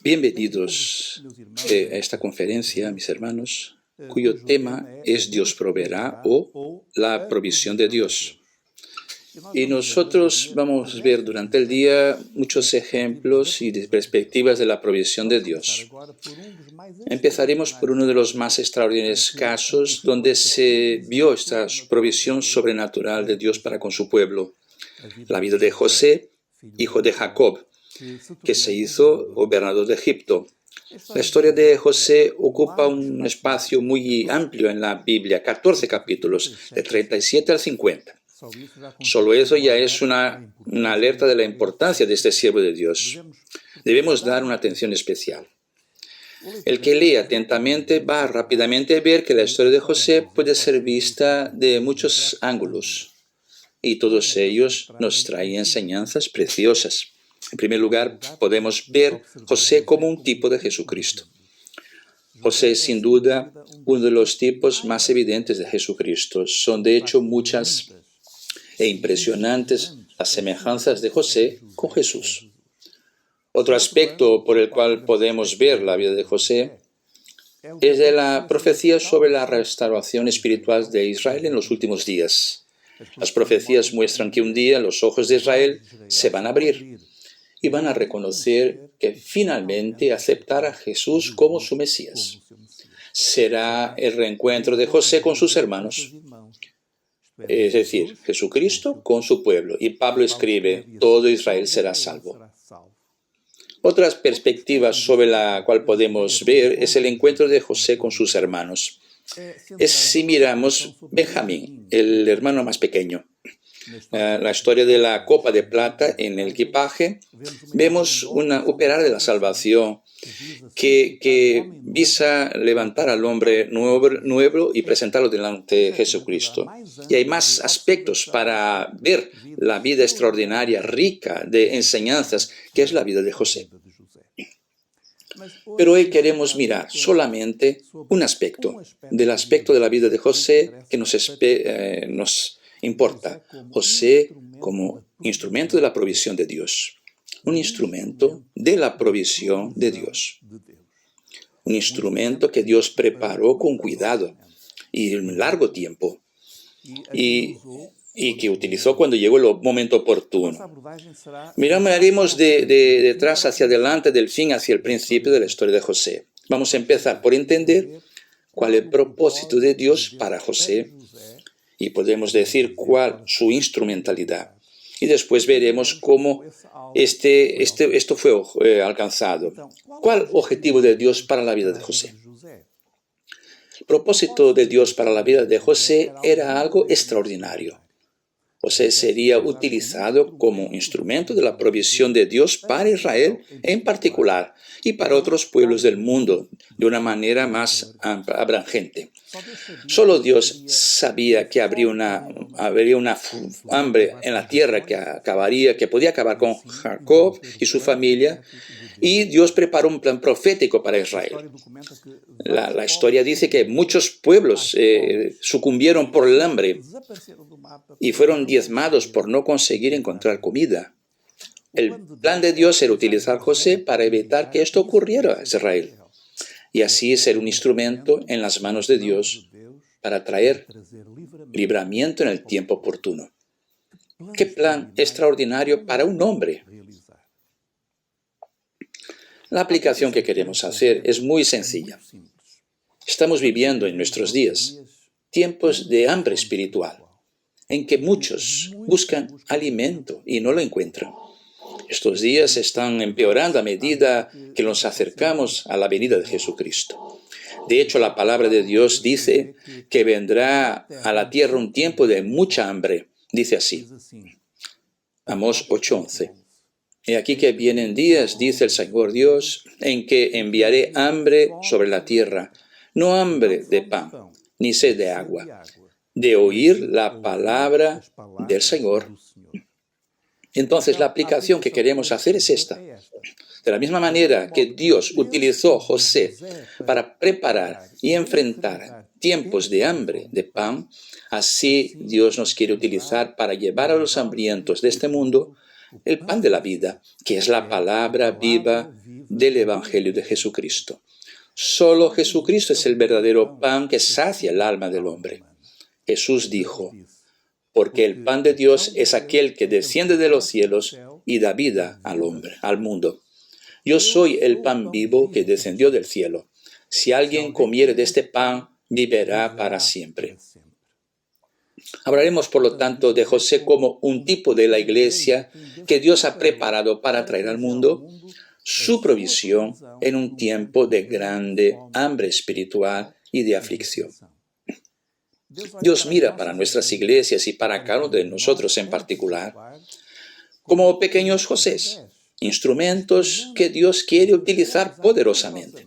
Bienvenidos a esta conferencia, mis hermanos, cuyo tema es Dios proveerá o la provisión de Dios. Y nosotros vamos a ver durante el día muchos ejemplos y perspectivas de la provisión de Dios. Empezaremos por uno de los más extraordinarios casos donde se vio esta provisión sobrenatural de Dios para con su pueblo. La vida de José, hijo de Jacob, que se hizo gobernador de Egipto. La historia de José ocupa un espacio muy amplio en la Biblia, 14 capítulos, de 37 al 50. Solo eso ya es una alerta de la importancia de este siervo de Dios. Debemos dar una atención especial. El que lee atentamente va rápidamente a ver que la historia de José puede ser vista de muchos ángulos, y todos ellos nos traen enseñanzas preciosas. En primer lugar, podemos ver José como un tipo de Jesucristo. José es sin duda uno de los tipos más evidentes de Jesucristo. Son de hecho muchas e impresionantes las semejanzas de José con Jesús. Otro aspecto por el cual podemos ver la vida de José es de la profecía sobre la restauración espiritual de Israel en los últimos días. Las profecías muestran que un día los ojos de Israel se van a abrir y van a reconocer que finalmente aceptará a Jesús como su Mesías. Será el reencuentro de José con sus hermanos, es decir, Jesucristo con su pueblo. Y Pablo escribe, todo Israel será salvo. Otras perspectivas sobre la cual podemos ver es el encuentro de José con sus hermanos. Es si miramos Benjamín, el hermano más pequeño. La historia de la copa de plata en el equipaje, vemos una operar de la salvación que visa levantar al hombre nuevo y presentarlo delante de Jesucristo. Y hay más aspectos para ver la vida extraordinaria, rica de enseñanzas, que es la vida de José. Pero hoy queremos mirar solamente un aspecto, del aspecto de la vida de José que nos importa. José como instrumento de la provisión de Dios. Un instrumento de la provisión de Dios. Un instrumento que Dios preparó con cuidado y en largo tiempo. Y que utilizó cuando llegó el momento oportuno. Miraremos de detrás hacia adelante, del fin hacia el principio de la historia de José. Vamos a empezar por entender cuál es el propósito de Dios para José y podemos decir cuál su instrumentalidad. Y después veremos cómo esto fue alcanzado. ¿Cuál objetivo de Dios para la vida de José? El propósito de Dios para la vida de José era algo extraordinario. José sería utilizado como instrumento de la provisión de Dios para Israel en particular y para otros pueblos del mundo de una manera más abrangente. Solo Dios sabía que habría una hambre en la tierra que podía acabar con Jacob y su familia, y Dios preparó un plan profético para Israel. La historia dice que muchos pueblos sucumbieron por el hambre y fueron diezmados por no conseguir encontrar comida. El plan de Dios era utilizar a José para evitar que esto ocurriera a Israel y así ser un instrumento en las manos de Dios para traer libramiento en el tiempo oportuno. ¡Qué plan extraordinario para un hombre! La aplicación que queremos hacer es muy sencilla. Estamos viviendo en nuestros días tiempos de hambre espiritual, en que muchos buscan alimento y no lo encuentran. Estos días están empeorando a medida que nos acercamos a la venida de Jesucristo. De hecho, la palabra de Dios dice que vendrá a la tierra un tiempo de mucha hambre. Dice así, Amós 8:11. Y aquí que vienen días, dice el Señor Dios, en que enviaré hambre sobre la tierra, no hambre de pan, ni sed de agua, de oír la palabra del Señor. Entonces, la aplicación que queremos hacer es esta. De la misma manera que Dios utilizó a José para preparar y enfrentar tiempos de hambre de pan, así Dios nos quiere utilizar para llevar a los hambrientos de este mundo el pan de la vida, que es la palabra viva del Evangelio de Jesucristo. Solo Jesucristo es el verdadero pan que sacia el alma del hombre. Jesús dijo, porque el pan de Dios es aquel que desciende de los cielos y da vida al hombre, al mundo. Yo soy el pan vivo que descendió del cielo. Si alguien comiere de este pan, vivirá para siempre. Hablaremos, por lo tanto, de José como un tipo de la iglesia que Dios ha preparado para traer al mundo su provisión en un tiempo de grande hambre espiritual y de aflicción. Dios mira para nuestras iglesias y para cada uno de nosotros en particular como pequeños Josés, instrumentos que Dios quiere utilizar poderosamente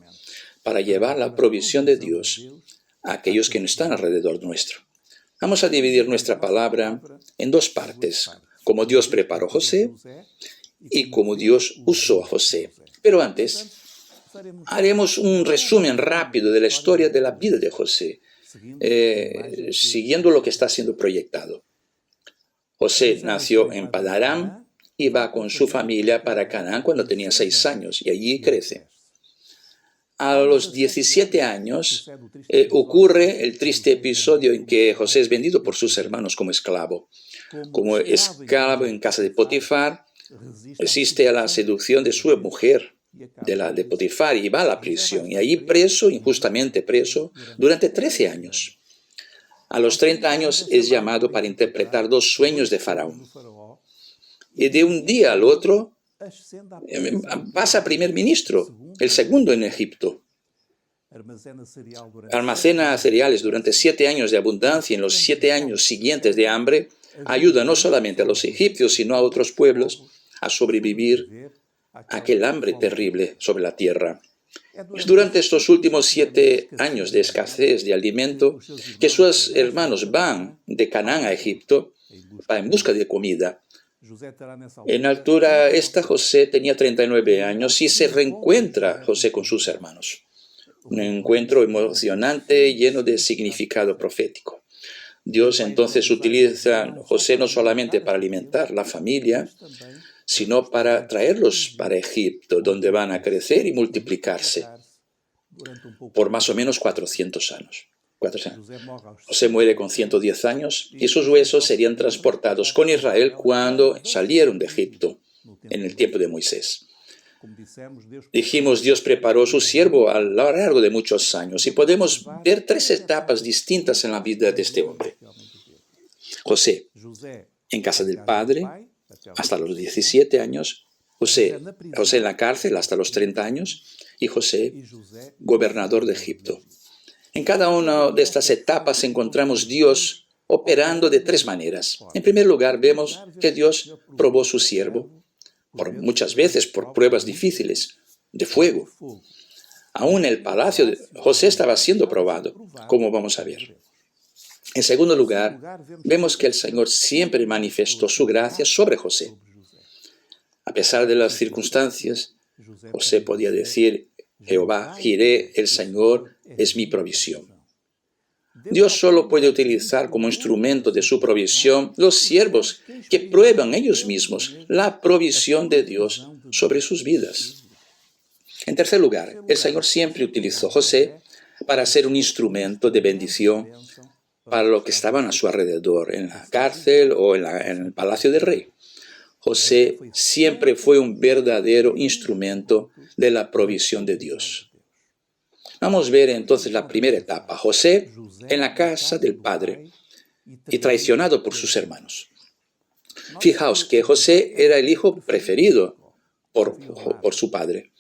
para llevar la provisión de Dios a aquellos que no están alrededor nuestro. Vamos a dividir nuestra palabra en dos partes, como Dios preparó a José y como Dios usó a José. Pero antes, haremos un resumen rápido de la historia de la vida de José, siguiendo lo que está siendo proyectado. José nació en Padán y va con su familia para Canaán cuando tenía 6 años y allí crece. A los 17 años ocurre el triste episodio en que José es vendido por sus hermanos como esclavo. Como esclavo en casa de Potifar, resiste a la seducción de su mujer, de Potifar, y va a la prisión. Y allí preso, injustamente preso, durante 13 años. A los 30 años es llamado para interpretar 2 sueños de Faraón. Y de un día al otro pasa a primer ministro, el segundo en Egipto. Almacena cereales durante 7 años de abundancia y en los 7 años siguientes de hambre ayuda no solamente a los egipcios, sino a otros pueblos a sobrevivir a aquel hambre terrible sobre la tierra. Es durante estos últimos 7 años de escasez de alimento que sus hermanos van de Canaán a Egipto en busca de comida. En altura esta José tenía 39 años y se reencuentra José con sus hermanos. Un encuentro emocionante lleno de significado profético. Dios entonces utiliza a José no solamente para alimentar la familia, sino para traerlos para Egipto, donde van a crecer y multiplicarse por más o menos 400 años. José muere con 110 años y sus huesos serían transportados con Israel cuando salieron de Egipto, en el tiempo de Moisés. Dijimos, Dios preparó a su siervo a lo largo de muchos años y podemos ver 3 etapas distintas en la vida de este hombre. José, en casa del padre, hasta los 17 años, José en la cárcel hasta los 30 años y José, gobernador de Egipto. En cada una de estas etapas encontramos Dios operando de 3 maneras. En primer lugar, vemos que Dios probó a su siervo, muchas veces por pruebas difíciles, de fuego. Aún el palacio de José estaba siendo probado, como vamos a ver. En segundo lugar, vemos que el Señor siempre manifestó su gracia sobre José. A pesar de las circunstancias, José podía decir, Jehová, Jireh, el Señor es mi provisión. Dios solo puede utilizar como instrumento de su provisión los siervos que prueban ellos mismos la provisión de Dios sobre sus vidas. En tercer lugar, el Señor siempre utilizó a José para ser un instrumento de bendición para los que estaban a su alrededor, en la cárcel o en el palacio del rey. José siempre fue un verdadero instrumento de la provisión de Dios. Vamos a ver entonces la primera etapa. José en la casa del padre y traicionado por sus hermanos. Fijaos que José era el hijo preferido por su padre.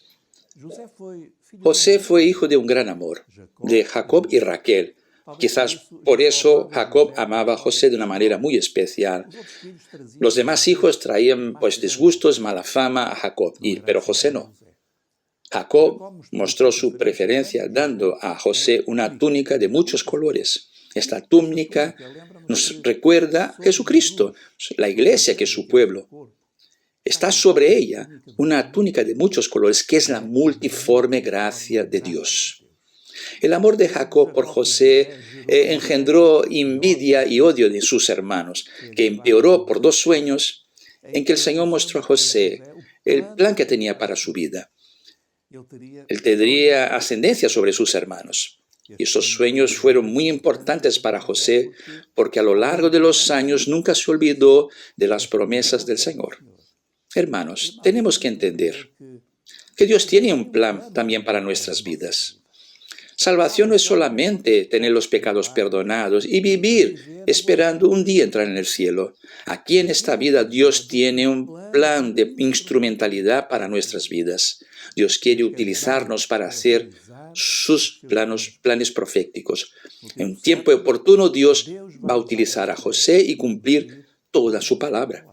José fue hijo de un gran amor, de Jacob y Raquel. Quizás por eso Jacob amaba a José de una manera muy especial. Los demás hijos traían disgustos, mala fama a Jacob, pero José no. Jacob mostró su preferencia dando a José una túnica de muchos colores. Esta túnica nos recuerda a Jesucristo, la iglesia que es su pueblo. Está sobre ella una túnica de muchos colores que es la multiforme gracia de Dios. El amor de Jacob por José engendró envidia y odio de sus hermanos, que empeoró por 2 sueños en que el Señor mostró a José el plan que tenía para su vida. Él tendría ascendencia sobre sus hermanos. Y esos sueños fueron muy importantes para José porque a lo largo de los años nunca se olvidó de las promesas del Señor. Hermanos, tenemos que entender que Dios tiene un plan también para nuestras vidas. Salvación no es solamente tener los pecados perdonados y vivir esperando un día entrar en el cielo. Aquí en esta vida Dios tiene un plan de instrumentalidad para nuestras vidas. Dios quiere utilizarnos para hacer sus planes proféticos. En un tiempo oportuno Dios va a utilizar a José y cumplir toda su palabra.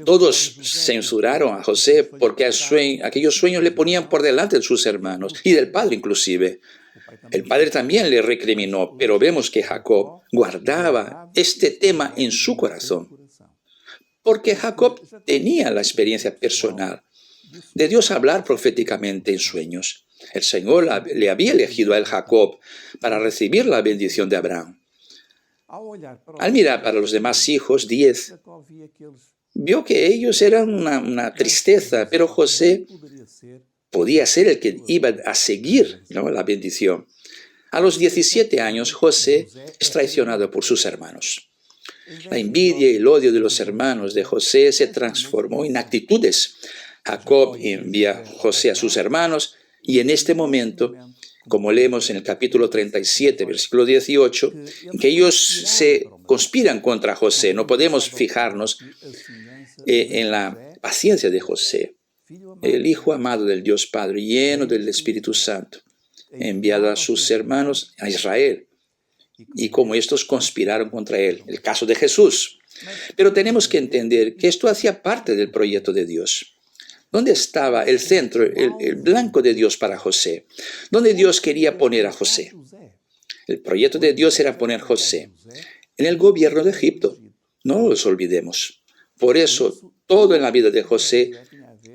Todos censuraron a José porque aquellos sueños le ponían por delante de sus hermanos y del padre inclusive. El padre también le recriminó, pero vemos que Jacob guardaba este tema en su corazón, porque Jacob tenía la experiencia personal de Dios hablar proféticamente en sueños. El Señor le había elegido a él, Jacob, para recibir la bendición de Abraham. Al mirar para los demás hijos, 10, vio que ellos eran una tristeza, pero José podía ser el que iba a seguir, ¿no?, la bendición. A los 17 años, José es traicionado por sus hermanos. La envidia y el odio de los hermanos de José se transformó en actitudes. Jacob envía a José a sus hermanos y en este momento, como leemos en el capítulo 37, versículo 18, que ellos se conspiran contra José. No podemos fijarnos en la paciencia de José, el hijo amado del Dios Padre, lleno del Espíritu Santo, enviado a sus hermanos a Israel, y cómo estos conspiraron contra él. El caso de Jesús. Pero tenemos que entender que esto hacía parte del proyecto de Dios. ¿Dónde estaba el centro, el blanco de Dios para José? ¿Dónde Dios quería poner a José? El proyecto de Dios era poner a José en el gobierno de Egipto. No los olvidemos. Por eso, todo en la vida de José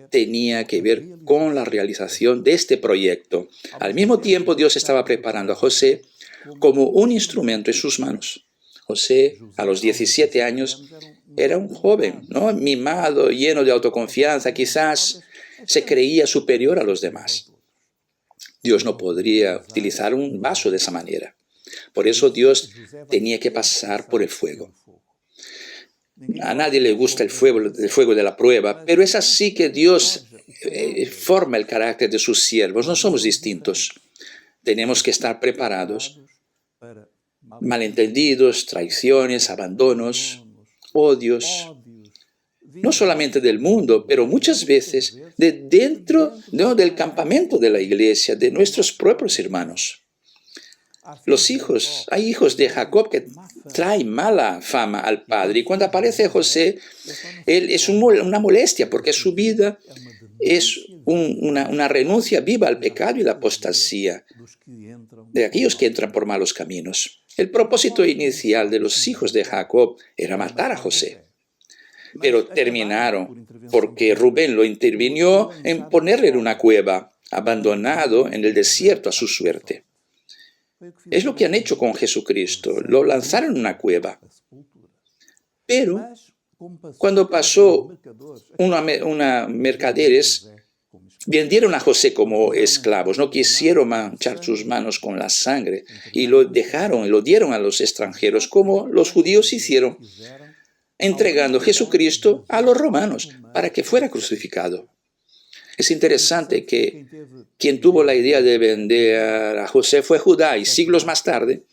tenía que ver con la realización de este proyecto. Al mismo tiempo, Dios estaba preparando a José como un instrumento en sus manos. José, a los 17 años, era un joven, ¿no?, mimado, lleno de autoconfianza, quizás se creía superior a los demás. Dios no podría utilizar un vaso de esa manera. Por eso Dios tenía que pasar por el fuego. A nadie le gusta el fuego de la prueba, pero es así que Dios forma el carácter de sus siervos. No somos distintos. Tenemos que estar preparados. Malentendidos, traiciones, abandonos, odios, no solamente del mundo, pero muchas veces de dentro del campamento de la iglesia, de nuestros propios hermanos. Hay hijos de Jacob que traen mala fama al padre, y cuando aparece José, él es una molestia, porque su vida es una renuncia viva al pecado y la apostasía de aquellos que entran por malos caminos. El propósito inicial de los hijos de Jacob era matar a José, pero terminaron porque Rubén lo intervinió en ponerle en una cueva, abandonado en el desierto a su suerte. Es lo que han hecho con Jesucristo, lo lanzaron en una cueva. Pero cuando pasó una mercaderes, vendieron a José como esclavos, no quisieron manchar sus manos con la sangre y lo dieron a los extranjeros, como los judíos hicieron, entregando a Jesucristo a los romanos para que fuera crucificado. Es interesante que quien tuvo la idea de vender a José fue Judá, y siglos más tarde,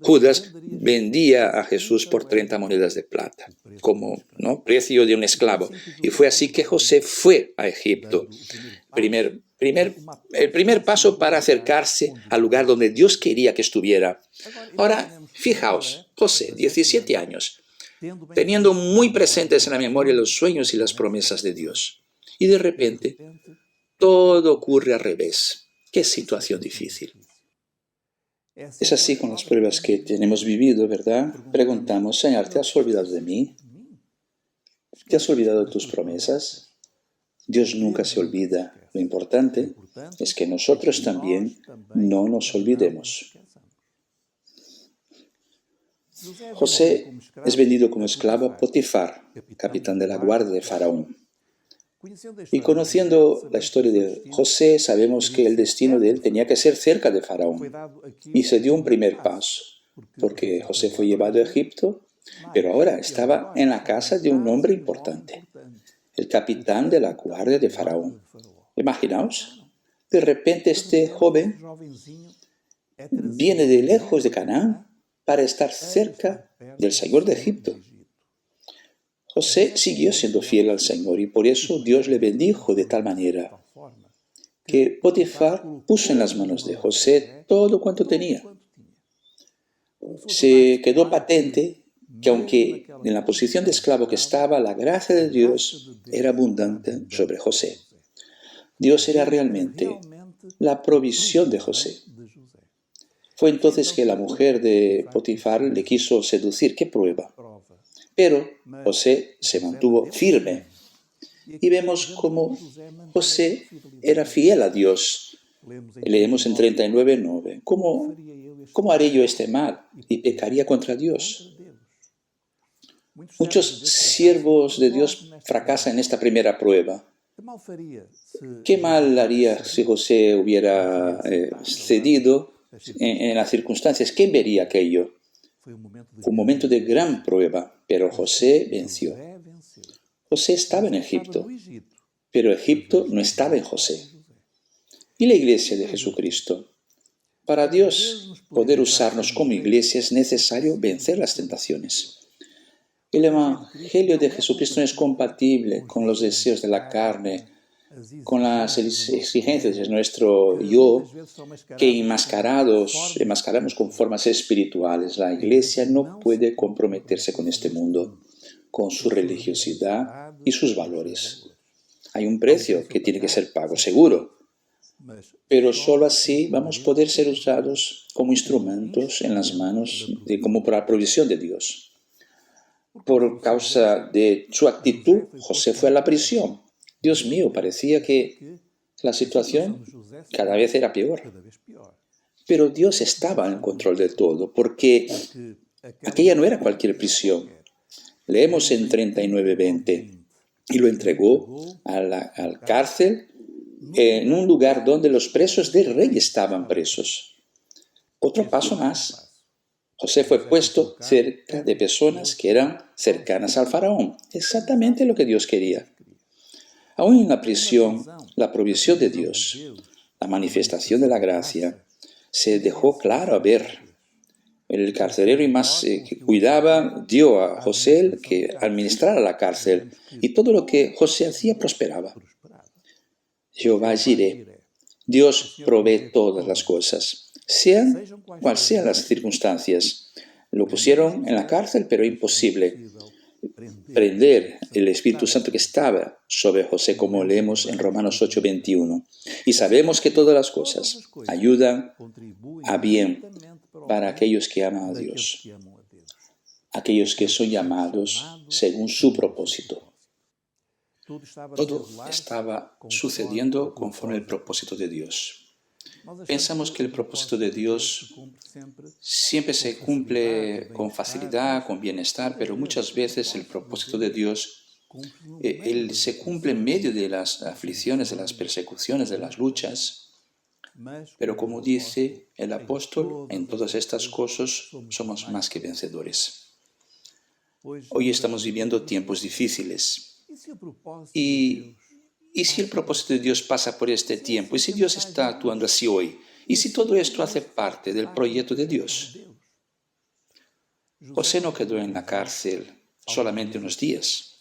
Judas vendía a Jesús por 30 monedas de plata, como precio de un esclavo. Y fue así que José fue a Egipto. El primer paso para acercarse al lugar donde Dios quería que estuviera. Ahora, fijaos, José, 17 años, teniendo muy presentes en la memoria los sueños y las promesas de Dios. Y de repente, todo ocurre al revés. ¡Qué situación difícil! Es así con las pruebas que tenemos vivido, ¿verdad? Preguntamos, Señor, ¿te has olvidado de mí? ¿Te has olvidado de tus promesas? Dios nunca se olvida. Lo importante es que nosotros también no nos olvidemos. José es vendido como esclavo a Potifar, capitán de la guardia de Faraón. Y conociendo la historia de José, sabemos que el destino de él tenía que ser cerca de Faraón. Y se dio un primer paso, porque José fue llevado a Egipto, pero ahora estaba en la casa de un hombre importante, el capitán de la guardia de Faraón. Imaginaos, de repente este joven viene de lejos de Canaán para estar cerca del Señor de Egipto. José siguió siendo fiel al Señor y por eso Dios le bendijo de tal manera que Potifar puso en las manos de José todo cuanto tenía. Se quedó patente que aunque en la posición de esclavo que estaba, la gracia de Dios era abundante sobre José. Dios era realmente la provisión de José. Fue entonces que la mujer de Potifar le quiso seducir. ¿Qué prueba? Pero José se mantuvo firme. Y vemos cómo José era fiel a Dios. Leemos en 39:9. ¿Cómo haré yo este mal? Y pecaría contra Dios. Muchos siervos de Dios fracasan en esta primera prueba. ¿Qué mal haría si José hubiera cedido en las circunstancias? ¿Quién vería aquello? Fue un momento de gran prueba, pero José venció. José estaba en Egipto, pero Egipto no estaba en José. ¿Y la iglesia de Jesucristo? Para Dios poder usarnos como iglesia es necesario vencer las tentaciones. El Evangelio de Jesucristo no es compatible con los deseos de la carne, con las exigencias de nuestro yo, que enmascaramos con formas espirituales. La iglesia no puede comprometerse con este mundo, con su religiosidad y sus valores. Hay un precio que tiene que ser pago, seguro, pero solo así vamos a poder ser usados como instrumentos en las manos, como por la provisión de Dios. Por causa de su actitud, José fue a la prisión. Dios mío, parecía que la situación cada vez era peor. Pero Dios estaba en control de todo, porque aquella no era cualquier prisión. Leemos en 39:20, y lo entregó al cárcel en un lugar donde los presos del rey estaban presos. Otro paso más. José fue puesto cerca de personas que eran cercanas al faraón. Exactamente lo que Dios quería. Aún en la prisión, la provisión de Dios, la manifestación de la gracia, se dejó claro a ver. El carcelero y más que cuidaba dio a José que administrara la cárcel, y todo lo que José hacía prosperaba. Jehová Jireh, Dios provee todas las cosas, sean cuales sean las circunstancias. Lo pusieron en la cárcel, pero imposible prender el Espíritu Santo que estaba sobre José, como leemos en Romanos 8:21. Y sabemos que todas las cosas ayudan a bien para aquellos que aman a Dios, aquellos que son llamados según su propósito. Todo estaba sucediendo conforme al propósito de Dios. Pensamos que el propósito de Dios siempre se cumple con facilidad, con bienestar, pero muchas veces el propósito de Dios él se cumple en medio de las aflicciones, de las persecuciones, de las luchas. Pero como dice el apóstol, en todas estas cosas somos más que vencedores. Hoy estamos viviendo tiempos difíciles. ¿Y si el propósito de Dios pasa por este tiempo? ¿Y si Dios está actuando así hoy? ¿Y si todo esto hace parte del proyecto de Dios? José no quedó en la cárcel solamente unos días.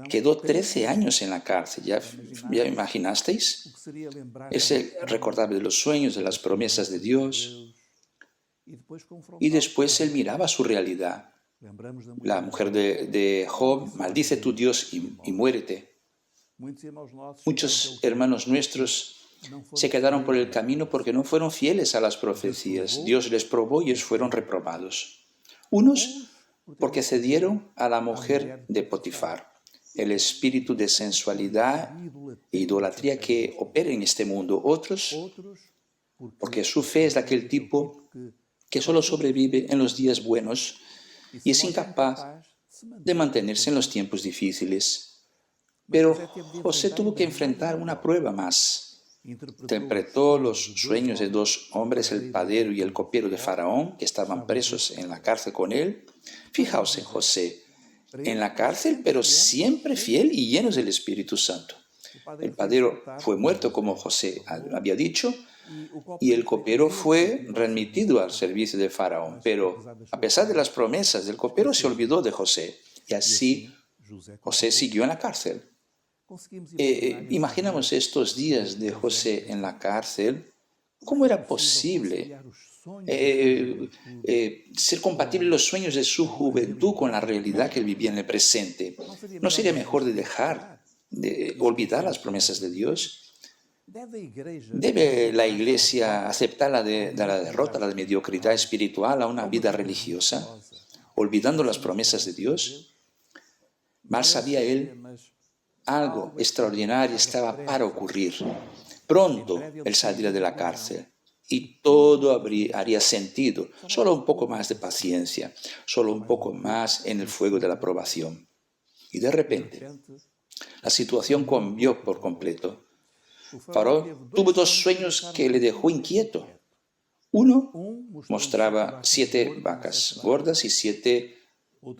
Quedó 13 años en la cárcel. ¿Ya imaginasteis? Él se recordaba de los sueños, de las promesas de Dios. Y después él miraba su realidad. La mujer de Job: maldice tu Dios y muérete. Muchos hermanos nuestros se quedaron por el camino porque no fueron fieles a las profecías. Dios les probó y ellos fueron reprobados. Unos porque cedieron a la mujer de Potifar, el espíritu de sensualidad e idolatría que opera en este mundo. Otros porque su fe es de aquel tipo que solo sobrevive en los días buenos y es incapaz de mantenerse en los tiempos difíciles. Pero José tuvo que enfrentar una prueba más. Interpretó los sueños de dos hombres, el padero y el copero de Faraón, que estaban presos en la cárcel con él. Fijaos en José, en la cárcel, pero siempre fiel y lleno del Espíritu Santo. El padero fue muerto, como José había dicho, y el copero fue remitido al servicio de Faraón. Pero a pesar de las promesas del copero, se olvidó de José. Y así José siguió en la cárcel. Imaginamos estos días de José en la cárcel. ¿Cómo era posible ser compatibles los sueños de su juventud con la realidad que él vivía en el presente? ¿No sería mejor de olvidar las promesas de Dios? ¿Debe la Iglesia aceptar la derrota, la mediocridad espiritual a una vida religiosa, olvidando las promesas de Dios? Mal sabía él, algo extraordinario estaba para ocurrir. Pronto él saldría de la cárcel y todo haría sentido. Solo un poco más de paciencia, solo un poco más en el fuego de la probación. Y de repente, la situación cambió por completo. Faraón tuvo dos sueños que le dejó inquieto. Uno mostraba 7 vacas gordas y 7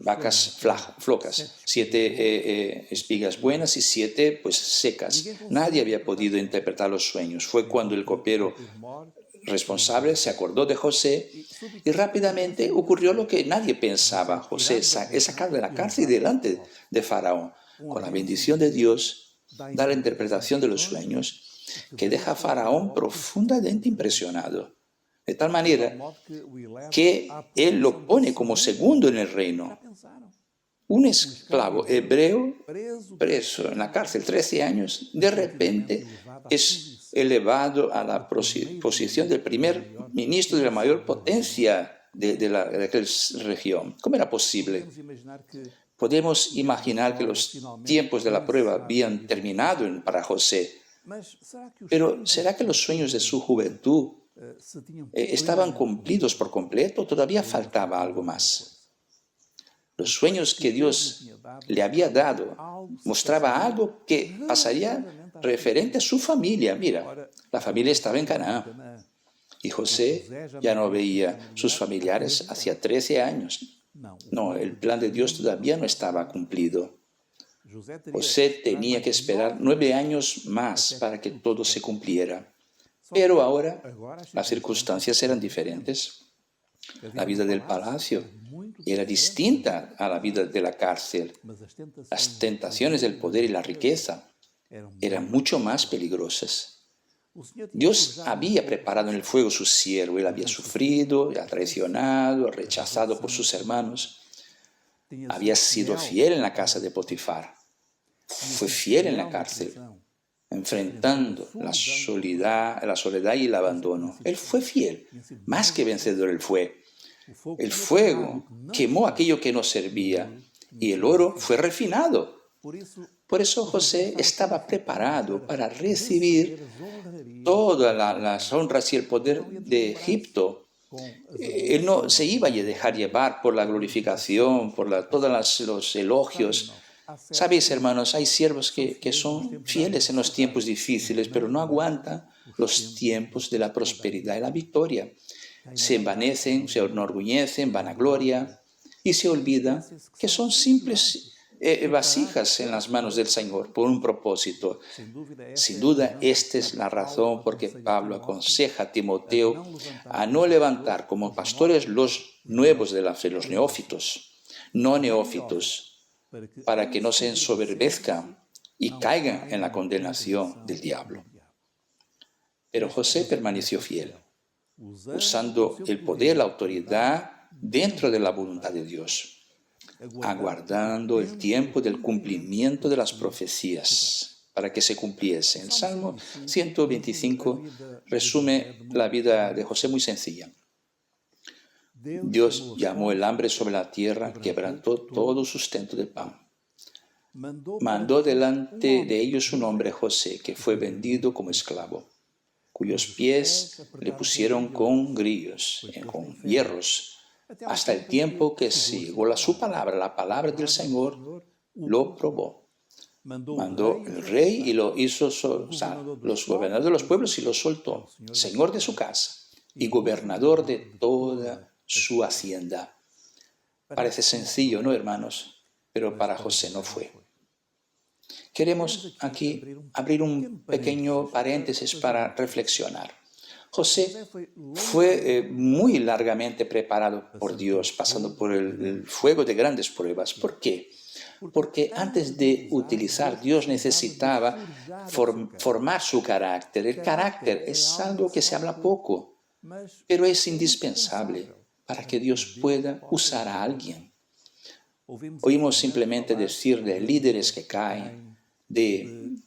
vacas flocas, 7 espigas buenas y 7 secas. Nadie había podido interpretar los sueños. Fue cuando el copero responsable se acordó de José y rápidamente ocurrió lo que nadie pensaba. José es sacado de la cárcel y delante de Faraón. Con la bendición de Dios, da la interpretación de los sueños que deja a Faraón profundamente impresionado. De tal manera que él lo pone como segundo en el reino. Un esclavo hebreo preso en la cárcel 13 años, de repente es elevado a la posición del primer ministro de la mayor potencia de aquella región. ¿Cómo era posible? Podemos imaginar que los tiempos de la prueba habían terminado para José. Pero ¿será que los sueños de su juventud estaban cumplidos por completo? Todavía faltaba algo más. Los sueños que Dios le había dado mostraba algo que pasaría referente a su familia. Mira, la familia estaba en Canaán y José ya no veía sus familiares hacía 13 años. No, el plan de Dios todavía no estaba cumplido. José tenía que esperar 9 años más para que todo se cumpliera. Pero ahora las circunstancias eran diferentes. La vida del palacio era distinta a la vida de la cárcel. Las tentaciones del poder y la riqueza eran mucho más peligrosas. Dios había preparado en el fuego su siervo. Él había sufrido, traicionado, rechazado por sus hermanos. Había sido fiel en la casa de Potifar. Fue fiel en la cárcel, enfrentando la soledad y el abandono. Él fue fiel, más que vencedor él fue. El fuego quemó aquello que no servía y el oro fue refinado. Por eso José estaba preparado para recibir todas las honras y el poder de Egipto. Él no se iba a dejar llevar por la glorificación, por todos los elogios. Sabéis, hermanos, hay siervos que son fieles en los tiempos difíciles, pero no aguantan los tiempos de la prosperidad y la victoria. Se envanecen, se enorgullecen, vanagloria, y se olvidan que son simples vasijas en las manos del Señor por un propósito. Sin duda, esta es la razón por que Pablo aconseja a Timoteo a no levantar como pastores los nuevos de la fe, los neófitos, no neófitos, para que no se ensoberbezcan y caigan en la condenación del diablo. Pero José permaneció fiel, usando el poder, la autoridad dentro de la voluntad de Dios, aguardando el tiempo del cumplimiento de las profecías para que se cumpliese. El Salmo 125 resume la vida de José muy sencilla. Dios llamó el hambre sobre la tierra, quebrantó todo sustento de pan. Mandó delante de ellos un hombre, José, que fue vendido como esclavo. cuyos pies le pusieron con grillos, con hierros, hasta el tiempo que se llegó su palabra, la palabra del Señor, lo probó. Mandó el rey y lo hizo, los gobernadores de los pueblos y lo soltó, señor de su casa y gobernador de toda su hacienda. Parece sencillo, ¿no, hermanos? Pero para José no fue. Queremos aquí abrir un pequeño paréntesis para reflexionar. José fue muy largamente preparado por Dios, pasando por el fuego de grandes pruebas. ¿Por qué? Porque antes de utilizar, Dios necesitaba formar su carácter. El carácter es algo que se habla poco, pero es indispensable para que Dios pueda usar a alguien. Oímos simplemente decir de líderes que caen, de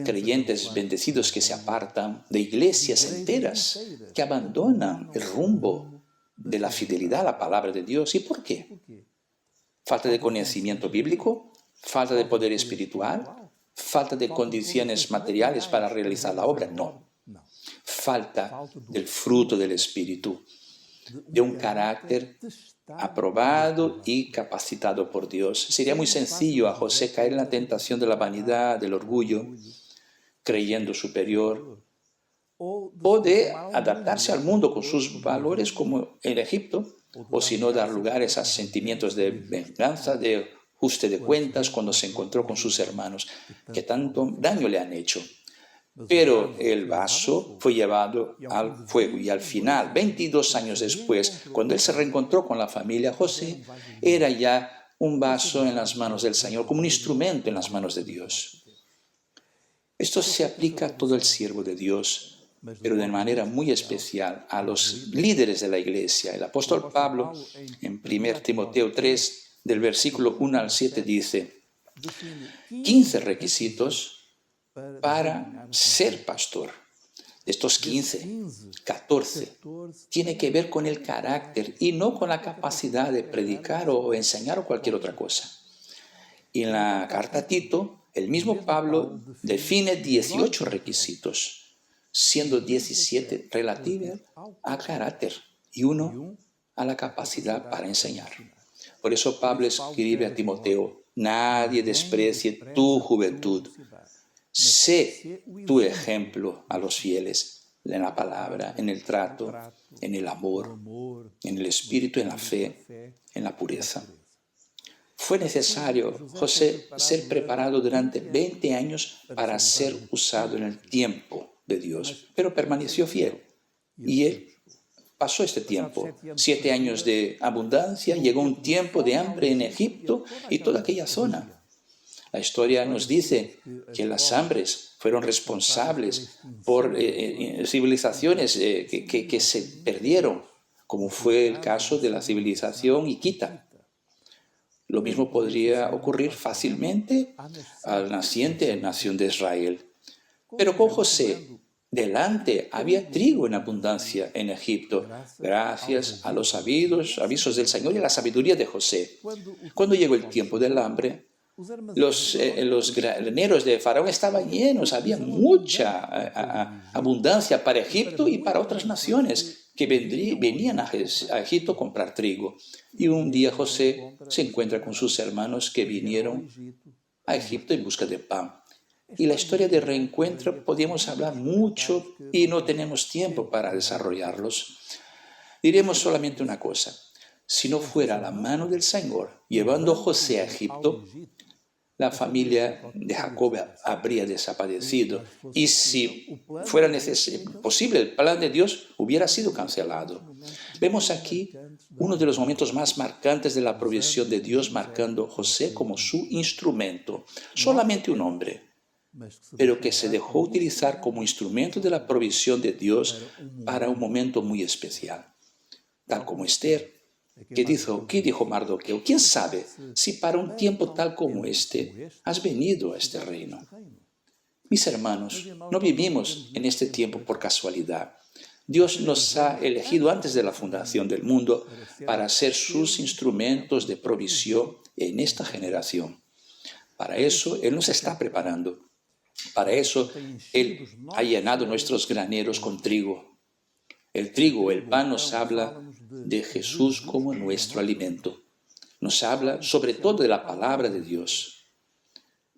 creyentes bendecidos que se apartan, de iglesias enteras que abandonan el rumbo de la fidelidad a la palabra de Dios. ¿Y por qué? ¿Falta de conocimiento bíblico? ¿Falta de poder espiritual? ¿Falta de condiciones materiales para realizar la obra? No. Falta del fruto del Espíritu, de un carácter aprobado y capacitado por Dios. Sería muy sencillo a José caer en la tentación de la vanidad, del orgullo, creyendo superior, o de adaptarse al mundo con sus valores como en Egipto, o si no dar lugar a esos sentimientos de venganza, de ajuste de cuentas cuando se encontró con sus hermanos, que tanto daño le han hecho. Pero el vaso fue llevado al fuego y al final, 22 años después, cuando él se reencontró con la familia, José era ya un vaso en las manos del Señor, como un instrumento en las manos de Dios. Esto se aplica a todo el siervo de Dios, pero de manera muy especial a los líderes de la iglesia. El apóstol Pablo, en 1 Timoteo 3, del versículo 1 al 7, dice: 15 requisitos para ser pastor. De estos 15, 14 tiene que ver con el carácter y no con la capacidad de predicar o enseñar o cualquier otra cosa. Y en la carta a Tito, el mismo Pablo define 18 requisitos, siendo 17 relativos a carácter y uno a la capacidad para enseñar. Por eso Pablo escribe a Timoteo: nadie desprecie tu juventud. Sé tu ejemplo a los fieles en la palabra, en el trato, en el amor, en el espíritu, en la fe, en la pureza. Fue necesario, José, ser preparado durante 20 años para ser usado en el tiempo de Dios, pero permaneció fiel. Y él pasó este tiempo, 7 años de abundancia, llegó un tiempo de hambre en Egipto y toda aquella zona. La historia nos dice que las hambres fueron responsables por civilizaciones que se perdieron, como fue el caso de la civilización hitita. Lo mismo podría ocurrir fácilmente a la naciente nación de Israel. Pero con José, delante había trigo en abundancia en Egipto, gracias a los avisos del Señor y a la sabiduría de José. Cuando llegó el tiempo del hambre, los graneros de Faraón estaban llenos, había mucha abundancia para Egipto y para otras naciones que venían a Egipto a comprar trigo. Y un día José se encuentra con sus hermanos que vinieron a Egipto en busca de pan. Y la historia de reencuentro podemos hablar mucho y no tenemos tiempo para desarrollarlos. Diremos solamente una cosa: si no fuera la mano del Señor llevando a José a Egipto, la familia de Jacob habría desaparecido. Y si fuera posible, el plan de Dios hubiera sido cancelado. Vemos aquí uno de los momentos más marcantes de la provisión de Dios, marcando a José como su instrumento. Solamente un hombre, pero que se dejó utilizar como instrumento de la provisión de Dios para un momento muy especial. Tal como Esther, ¿qué dijo Mardoqueo? ¿Quién sabe si para un tiempo tal como este has venido a este reino? Mis hermanos, no vivimos en este tiempo por casualidad. Dios nos ha elegido antes de la fundación del mundo para ser sus instrumentos de provisión en esta generación. Para eso Él nos está preparando. Para eso, Él ha llenado nuestros graneros con trigo. El trigo, el pan, nos habla de Jesús como nuestro alimento. Nos habla sobre todo de la palabra de Dios.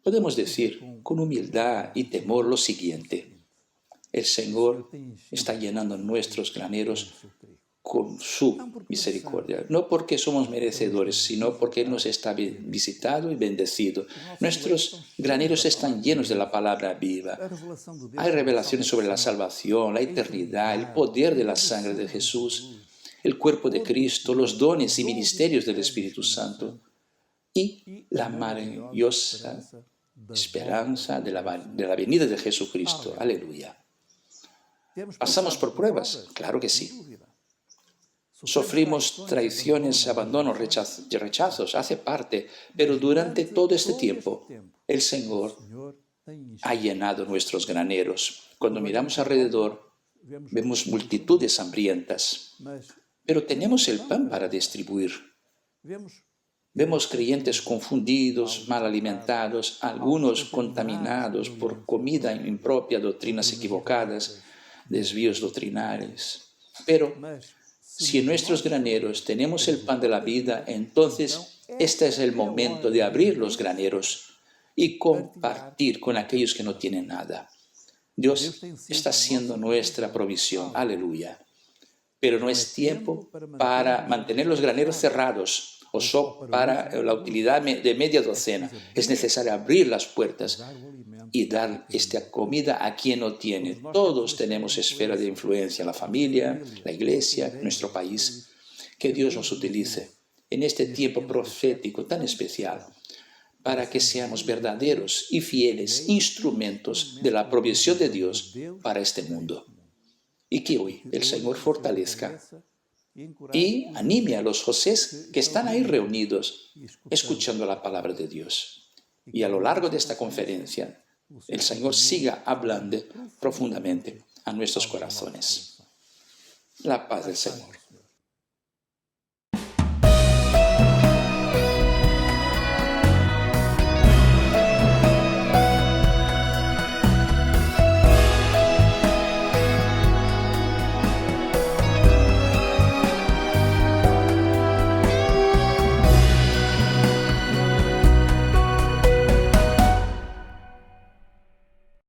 Podemos decir con humildad y temor lo siguiente: el Señor está llenando nuestros graneros con su misericordia, no porque somos merecedores, sino porque Él nos está visitado y bendecido. Nuestros graneros están llenos de la palabra viva. Hay revelaciones sobre la salvación, la eternidad, el poder de la sangre de Jesús, el cuerpo de Cristo, los dones y ministerios del Espíritu Santo y la maravillosa esperanza de la venida de Jesucristo. Aleluya. ¿Pasamos por pruebas? Claro que sí. Sufrimos traiciones, abandonos, rechazos, hace parte, pero durante todo este tiempo el Señor ha llenado nuestros graneros. Cuando miramos alrededor, vemos multitudes hambrientas, pero tenemos el pan para distribuir. Vemos creyentes confundidos, mal alimentados, algunos contaminados por comida impropia, doctrinas equivocadas, desvíos doctrinales. Pero si en nuestros graneros tenemos el pan de la vida, entonces este es el momento de abrir los graneros y compartir con aquellos que no tienen nada. Dios está siendo nuestra provisión. Aleluya. Pero no es tiempo para mantener los graneros cerrados o solo para la utilidad de media docena. Es necesario abrir las puertas y dar esta comida a quien no tiene. Todos tenemos esfera de influencia, la familia, la iglesia, nuestro país. Que Dios nos utilice en este tiempo profético tan especial para que seamos verdaderos y fieles instrumentos de la provisión de Dios para este mundo. Y que hoy el Señor fortalezca y anime a los Josés que están ahí reunidos escuchando la palabra de Dios. Y a lo largo de esta conferencia, el Señor siga hablando profundamente a nuestros corazones. La paz del Señor.